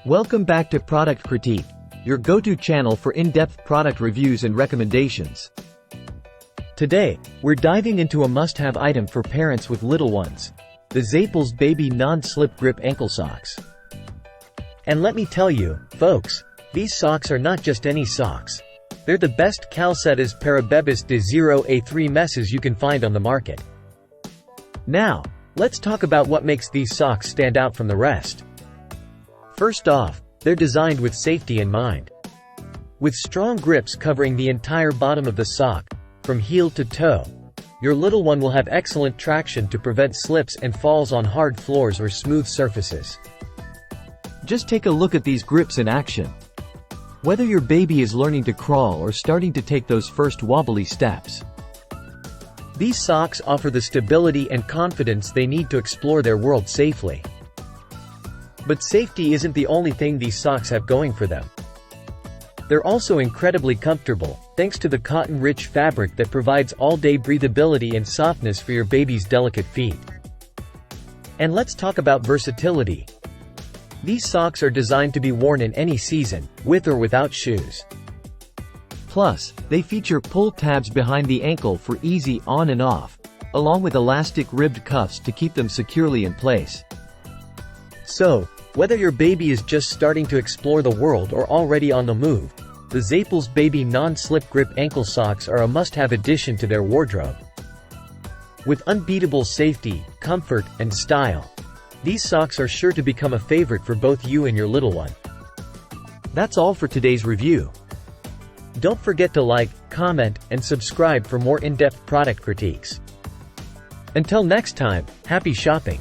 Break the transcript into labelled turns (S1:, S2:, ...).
S1: Welcome back to Product Critique, your go-to channel for in-depth product reviews and recommendations. Today, we're diving into a must-have item for parents with little ones, the Zaples Baby Non-Slip Grip Ankle Socks. And let me tell you, folks, these socks are not just any socks. They're the best calcetas para bebés de 0 a 3 meses you can find on the market. Now, let's talk about what makes these socks stand out from the rest. First off, they're designed with safety in mind. With strong grips covering the entire bottom of the sock, from heel to toe, your little one will have excellent traction to prevent slips and falls on hard floors or smooth surfaces. Just take a look at these grips in action. Whether your baby is learning to crawl or starting to take those first wobbly steps, these socks offer the stability and confidence they need to explore their world safely. But safety isn't the only thing these socks have going for them. They're also incredibly comfortable, thanks to the cotton-rich fabric that provides all-day breathability and softness for your baby's delicate feet. And let's talk about versatility. These socks are designed to be worn in any season, with or without shoes. Plus, they feature pull tabs behind the ankle for easy on and off, along with elastic ribbed cuffs to keep them securely in place. So, whether your baby is just starting to explore the world or already on the move, the Zaples Baby Non-Slip Grip Ankle Socks are a must-have addition to their wardrobe. With unbeatable safety, comfort, and style, these socks are sure to become a favorite for both you and your little one. That's all for today's review. Don't forget to like, comment, and subscribe for more in-depth product critiques. Until next time, happy shopping!